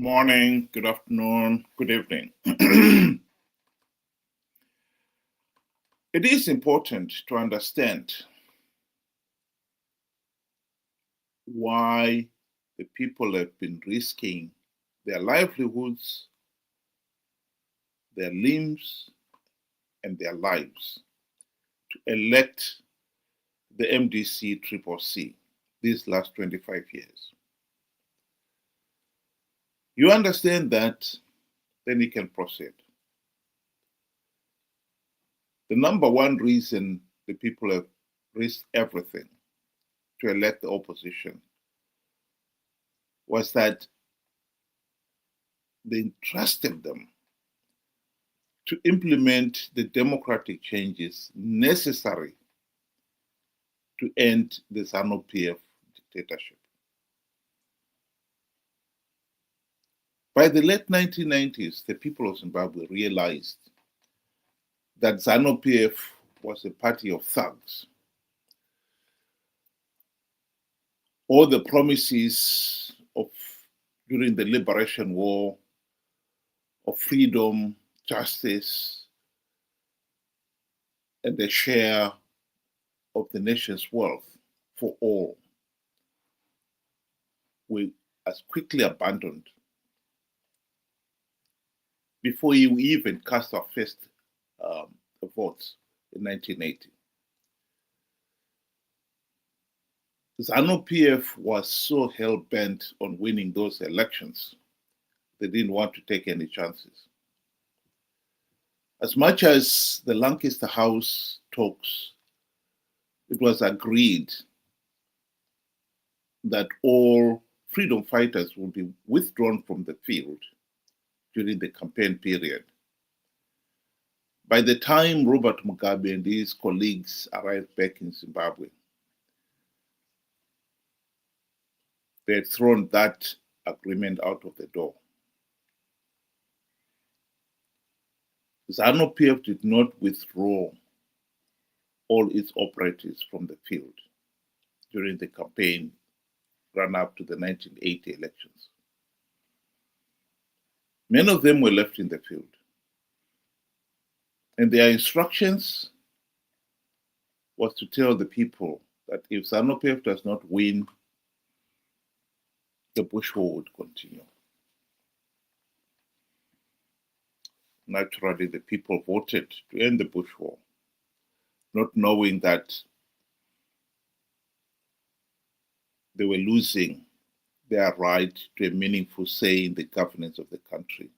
morning, good afternoon, good evening. It is important to understand why the people have been risking their livelihoods, their limbs, and their lives to elect the MDC Triple C these last 25 years. You understand that, then you can proceed. The number one reason the people have risked everything to elect the opposition was that they entrusted them to implement the democratic changes necessary to end the ZANU-PF dictatorship. By the late 1990s, the people of Zimbabwe realized that ZANU-PF was a party of thugs. All the promises of during the liberation war of freedom, justice, and a share of the nation's wealth for all were as quickly abandoned before we even cast our first votes in 1980. ZANU-PF was so hell-bent on winning those elections, they didn't want to take any chances. As much as the Lancaster House talks, it was agreed that all freedom fighters will be withdrawn from the field during the campaign period. By the time Robert Mugabe and his colleagues arrived back in Zimbabwe, they had thrown that agreement out of the door. ZANU-PF did not withdraw all its operatives from the field during the campaign run up to the 1980 elections. Many of them were left in the field. And their instructions was to tell the people that if ZANU-PF does not win, the Bush war would continue. Naturally, the people voted to end the Bush war, not knowing that they were losing their right to a meaningful say in the governance of the country.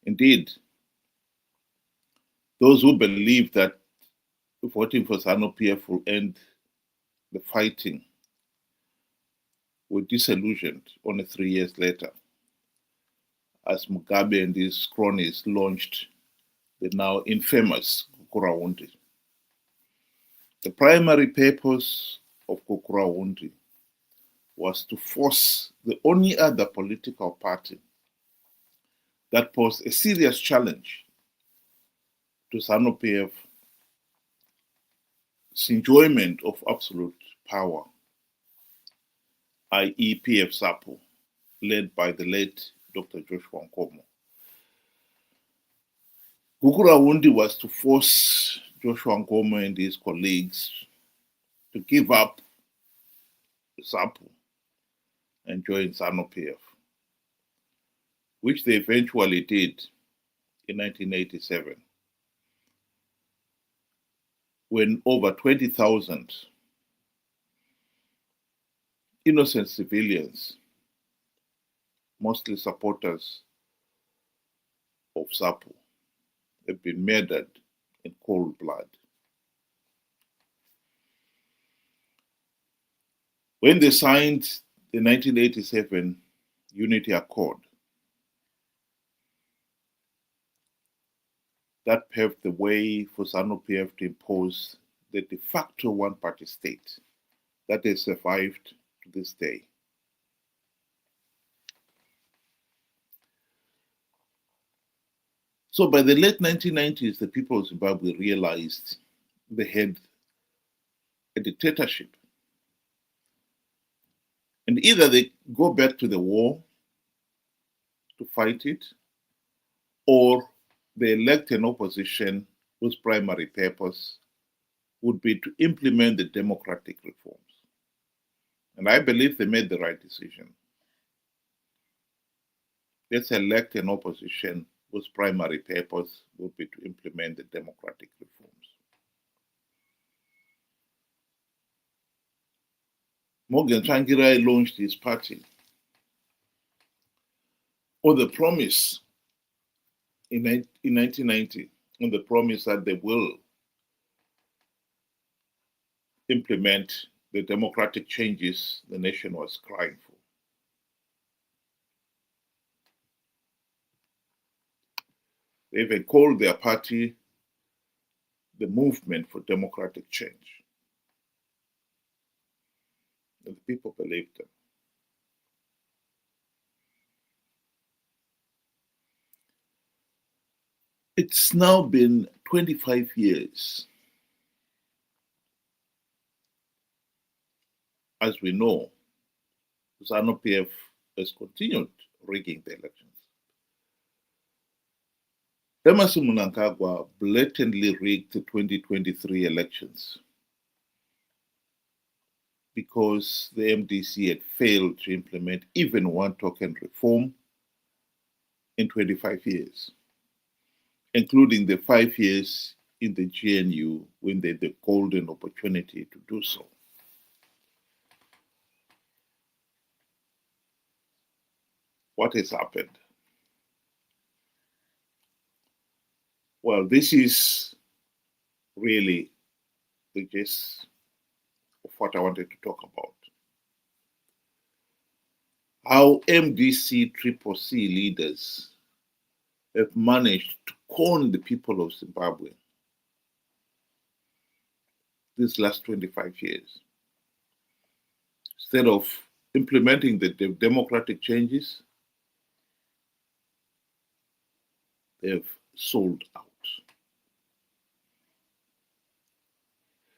Indeed, those who believe that voting for ZANU-PF will end the fighting were disillusioned only 3 years later, as Mugabe and his cronies launched the now infamous Gukurahundi. The primary purpose of Gukurahundi was to force the only other political party that posed a serious challenge to ZANU-PF's enjoyment of absolute power, i.e. PF SAPO, led by the late Dr. Joshua Nkomo. Gukurahundi was to force Joshua Nkomo and his colleagues to give up SAPO and join ZANU-PF, which they eventually did in 1987, when over 20,000 innocent civilians, mostly supporters of SAPO, have been murdered in cold blood. When they signed the 1987 Unity Accord, that paved the way for ZANU-PF to impose the de facto one-party state that has survived to this day. So by the late 1990s, the people of Zimbabwe realized they had a dictatorship And either they go back to the war to fight it, or they elect an opposition whose primary purpose would be to implement the democratic reforms. And I believe they made the right decision. Let's elect an opposition whose primary purpose would be to implement the democratic reforms. Morgan Tsvangirai launched his party on the promise in 1990, on the promise that they will implement the democratic changes the nation was crying for. They even called their party the Movement for Democratic Change. And the people believed them. It's now been 25 years. As we know, ZANU-PF has continued rigging the elections. Emmerson Mnangagwa blatantly rigged the 2023 elections because the MDC had failed to implement even one token reform in 25 years, including the 5 years in the GNU when they had the golden opportunity to do so. What has happened? Well, this is really the gist of what I wanted to talk about. How MDC CCC leaders have managed to con the people of Zimbabwe these last 25 years. Instead of implementing the democratic changes, they've sold out.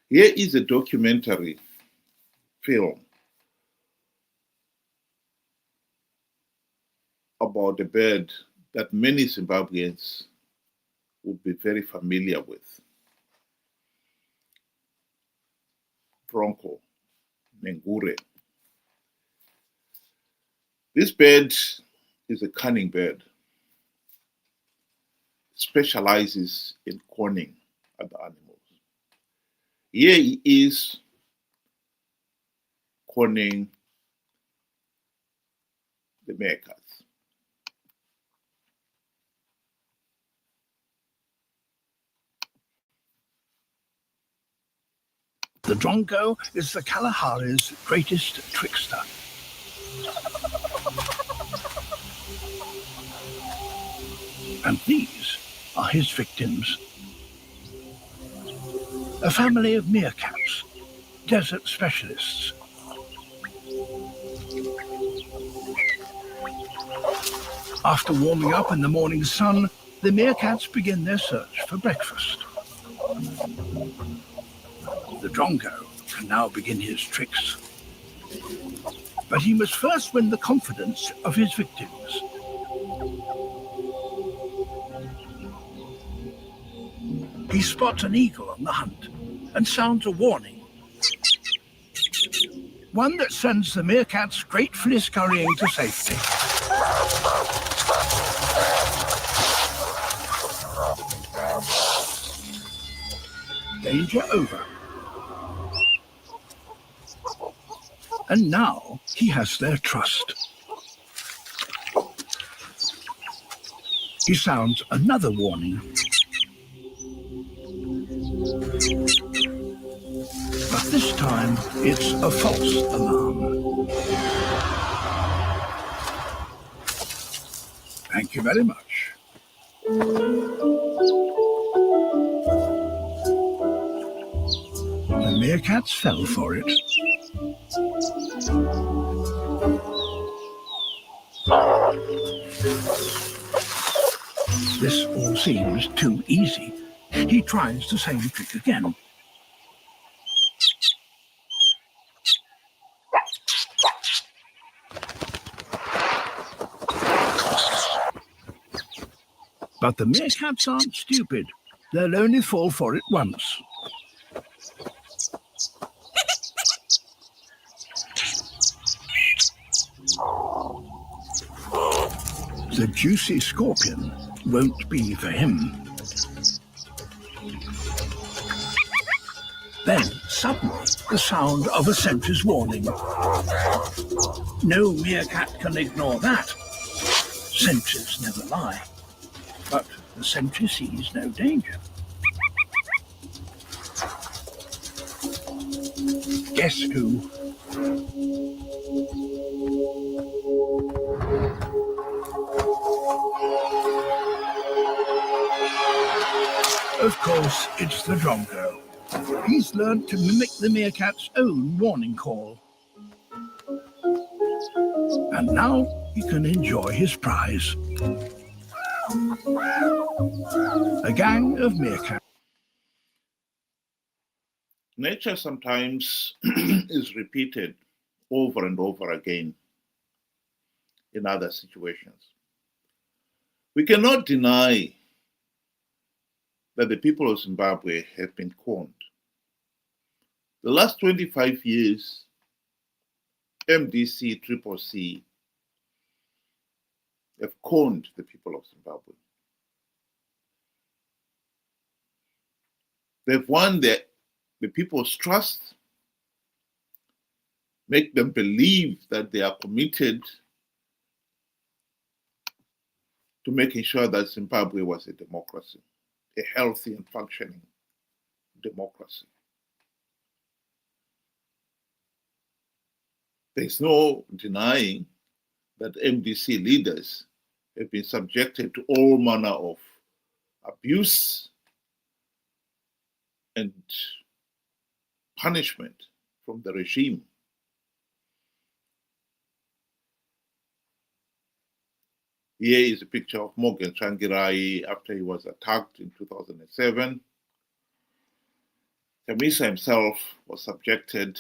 Here is a documentary film about a bird that many Zimbabweans would be very familiar with. Drongo, Nhengure. This bird is a cunning bird. Specializes in conning other animals. Here he is conning the meerkats. The Drongo is the Kalarahi's greatest trickster. And these are his victims. A family of meerkats, desert specialists. After warming up in the morning sun, the meerkats begin their search for breakfast. The Drongo can now begin his tricks. But he must first win the confidence of his victims. He spots an eagle on the hunt and sounds a warning. One that sends the meerkats gratefully scurrying to safety. Danger over. And now he has their trust. He sounds another warning. But this time, it's a false alarm. Thank you very much. The meerkats fell for it. This all seems too easy. He tries the same trick again. But the meerkats aren't stupid. They'll only fall for it once. The juicy scorpion won't be for him. Then, suddenly, the sound of a sentry's warning. No meerkat can ignore that. Sentries never lie. But the sentry sees no danger. Guess who? Of course, it's the Drongo. He's learned to mimic the meerkat's own warning call. And now he can enjoy his prize. A gang of meerkats. Nature sometimes is repeated over and over again in other situations. We cannot deny that the people of Zimbabwe have been conned. The last 25 years, MDC, CCC have conned the people of Zimbabwe. They've won the people's trust, make them believe that they are committed to making sure that Zimbabwe was a democracy, a healthy and functioning democracy. There's no denying that MDC leaders have been subjected to all manner of abuse and punishment from the regime. Here is a picture of Morgan Tsvangirai after he was attacked in 2007. Chamisa himself was subjected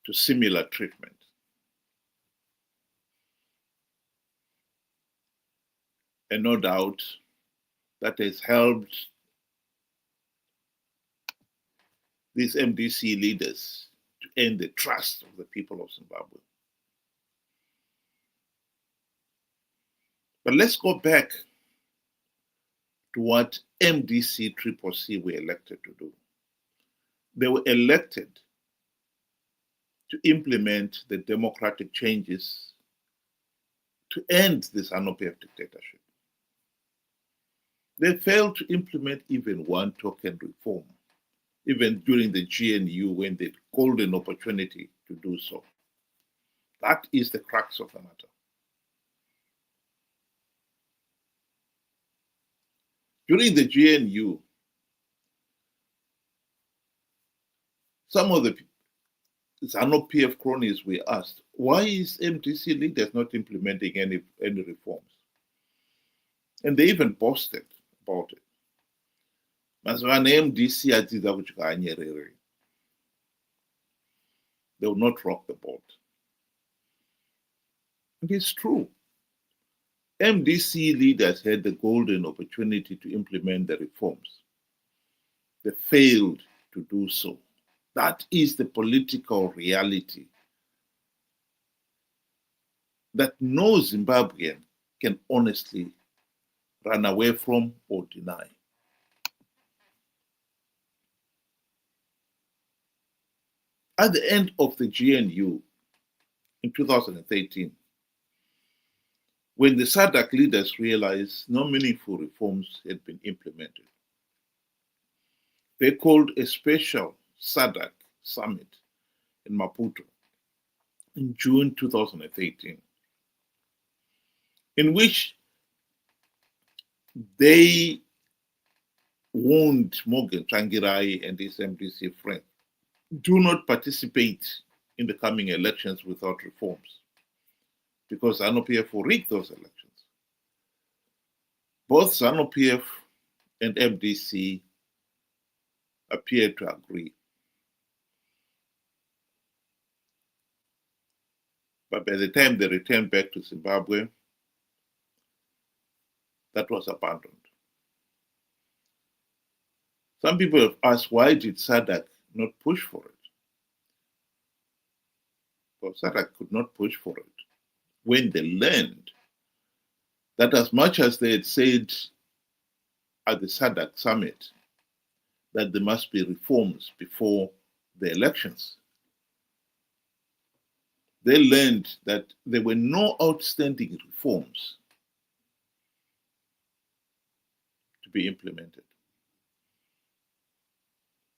to similar treatment. And no doubt that has helped these MDC leaders to earn the trust of the people of Zimbabwe. But let's go back to what MDC CCC were elected to do. They were elected to implement the democratic changes to end this ZANU-PF dictatorship. They failed to implement even one token reform, even during the GNU when they had golden opportunity to do so. That is the crux of the matter. During the GNU, some of the ZANU-PF cronies were asked, why is MDC leaders not implementing any reforms? And they even boasted about it. They will not rock the boat. And it's true. MDC leaders had the golden opportunity to implement the reforms. They failed to do so. That is the political reality that no Zimbabwean can honestly run away from or deny. At the end of the GNU in 2013, when the SADC leaders realized no meaningful reforms had been implemented, they called a special SADC summit in Maputo in June 2018, in which they warned Morgan Tsvangirai and his MDC friends, do not participate in the coming elections without reforms, because ZANU-PF will rig those elections. Both ZANU-PF and MDC appeared to agree. But by the time they returned back to Zimbabwe, that was abandoned. Some people have asked, why did SADC not push for it? Well, SADC could not push for it when they learned that as much as they had said at the SADC summit that there must be reforms before the elections, they learned that there were no outstanding reforms to be implemented.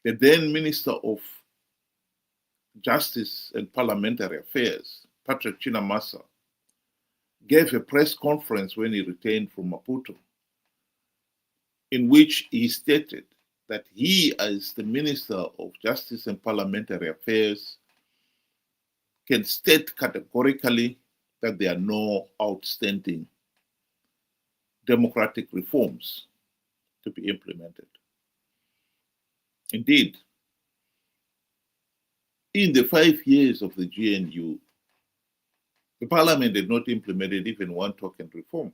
The then Minister of Justice and Parliamentary Affairs, Patrick Chinamasa, gave a press conference when he returned from Maputo, in which he stated that he, as the Minister of Justice and Parliamentary Affairs, can state categorically that there are no outstanding democratic reforms to be implemented. Indeed, in the 5 years of the GNU, the parliament had not implemented even one token reform.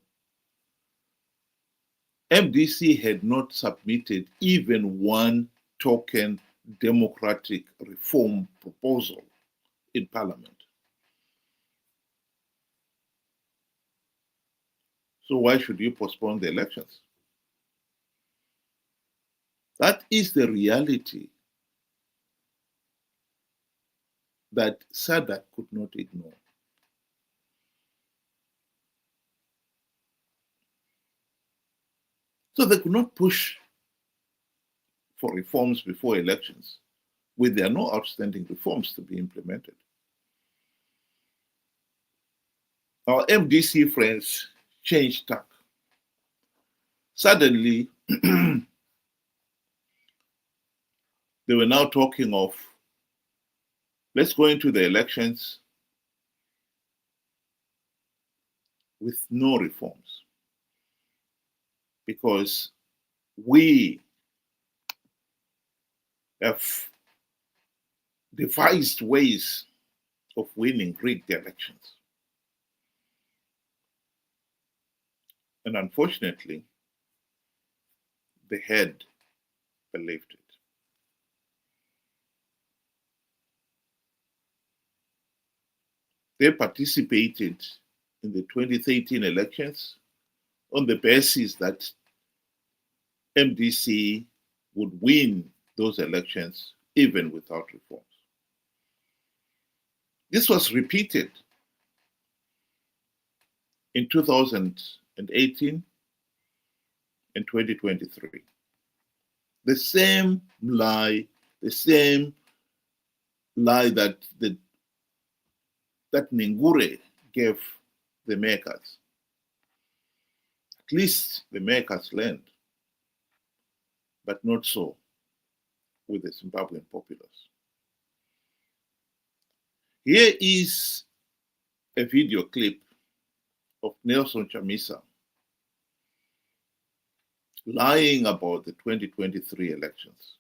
MDC had not submitted even one token democratic reform proposal in parliament. So why should you postpone the elections? That is the reality that SADC could not ignore. So they could not push for reforms before elections when there are no outstanding reforms to be implemented. Our MDC friends changed tack. Suddenly, they were now talking of, let's go into the elections with no reforms, because we have devised ways of winning rigged elections. And unfortunately, they had believed it. They participated in the 2013 elections on the basis that MDC would win those elections even without reforms. This was repeated in 2018 and 2023. The same lie that Nhengure gave the makers. At least the makers learned, but not so with the Zimbabwean populace. Here is a video clip of Nelson Chamisa lying about the 2023 elections.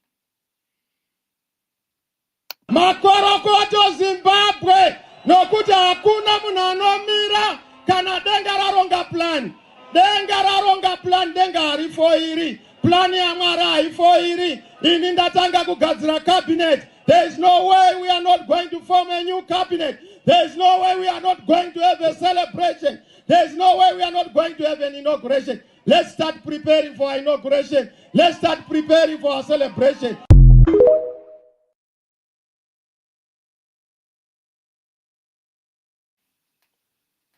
Makorokoto Zimbabwe nokuti hakuna munhu anomira kana denga raronga plan. Denga raronga plan, denga harifo iri. Plan ya Mwari haifo iri. Ini ndatanga kugadzira cabinet. There is no way we are not going to form a new cabinet. There is no way we are not going to have a celebration. There is no way we are not going to have an inauguration. Let's start preparing for our inauguration. Let's start preparing for our celebration.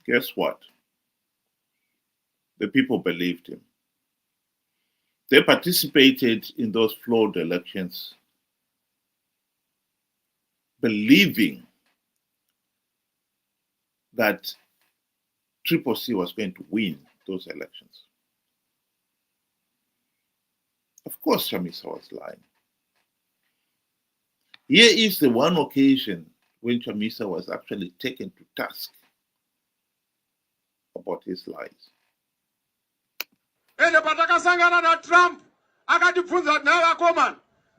Guess what? The people believed him. They participated in those flawed elections, believing that Triple C was going to win those elections. Of course, Chamisa was lying. Here is the one occasion when Chamisa was actually taken to task about his lies. Ende patakasangana na Trump akatibvunza nawe conman,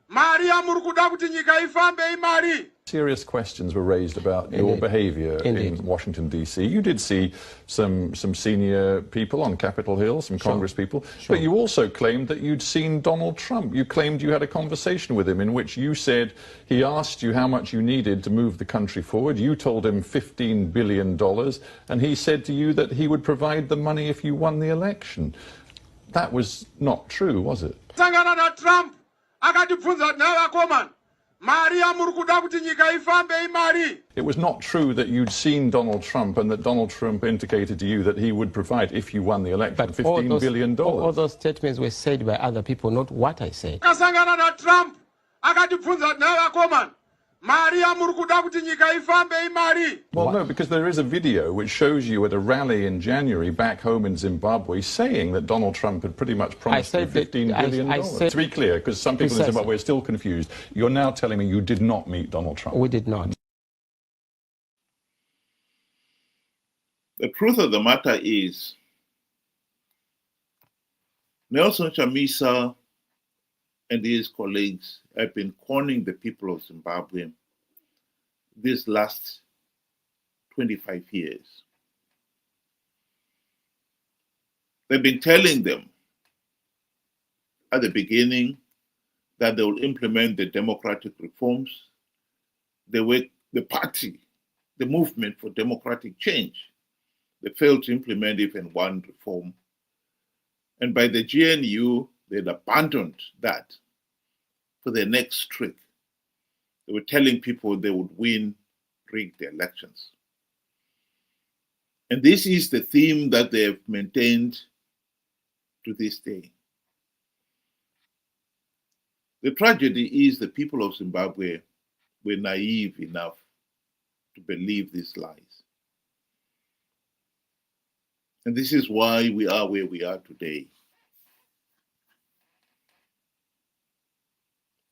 mari yamuri kuda kuti nyika ifambe imari. serious questions were raised about your behaviour in Washington, D.C. You did see some senior people on Capitol Hill, some Congress people, but you also claimed that you'd seen Donald Trump. You claimed you had a conversation with him in which you said he asked you how much you needed to move the country forward. You told him $15 billion, and he said to you that he would provide the money if you won the election. That was not true, was it? Sangana na Trump akatibvunza nawe conman mari yamuri kuda kuti nyika ifambe imari. It was not true that you'd seen Donald Trump and that Donald Trump indicated to you that he would provide, if you won the election, but $15 billion. All those statements were said by other people, not what I said. Kasangana na Trump akatibvunza nawe conman mari yamuri kuda kuti nyika ifambe imari. Well, no, because there is a video which shows you at a rally in January back home in Zimbabwe saying that Donald Trump had pretty much promised you $15 billion. To be clear, because some people in Zimbabwe are still confused, you're now telling me you did not meet Donald Trump. We did not. The truth of the matter is, Nelson Chamisa and his colleagues have been conning the people of Zimbabwe these last 25 years. They've been telling them at the beginning that they will implement the democratic reforms. They were the party, the movement for democratic change. They failed to implement even one reform. And by the GNU, they'd abandoned that for their next trick. They were telling people they would win rigged elections. And this is the theme that they have maintained to this day. The tragedy is the people of Zimbabwe were naive enough to believe these lies. And this is why we are where we are today.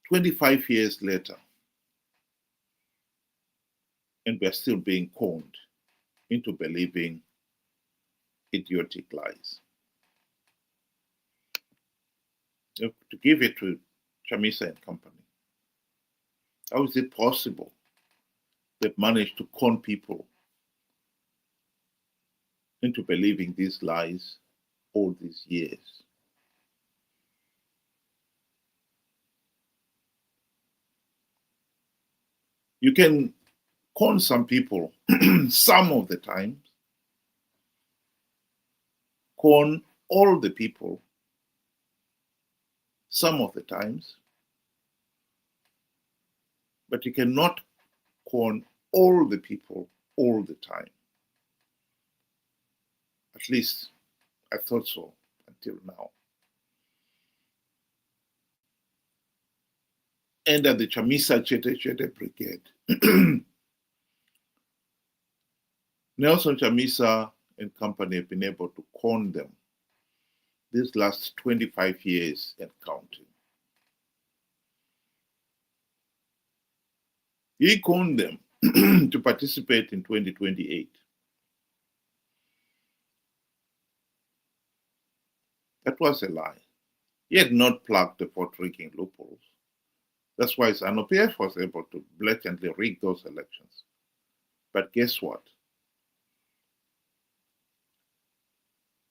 25 years later, and we're still being conned into believing idiotic lies. To give it to Chamisa and company, how is it possible they've managed to con people into believing these lies all these years? You can con some people some of the times, con all the people some of the times, but you cannot con all the people all the time. At least I thought so until now. And at the Chamisa Chete brigade, Nelson Chamisa and company have been able to con them these last 25 years and counting. He conned them to participate in 2028. That was a lie. He had not plugged the vote-rigging loopholes. That's why ZANU-PF was able to blatantly rig those elections. But guess what?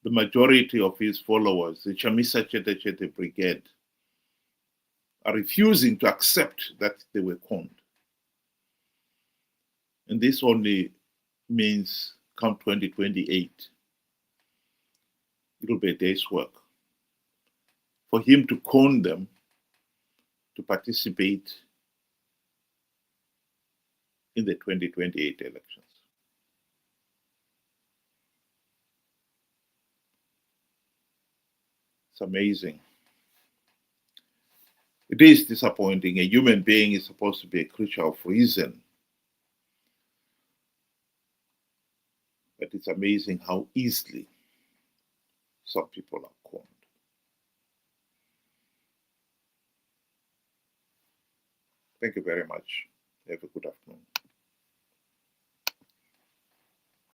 The majority of his followers, the Chamisa Chete brigade, are refusing to accept that they were conned. And this only means come 2028, it'll be a day's work for him to con them to participate in the 2028 elections. It's amazing. It is disappointing. A human being is supposed to be a creature of reason. But it's amazing how easily some people are conned. Thank you very much. Have a good afternoon.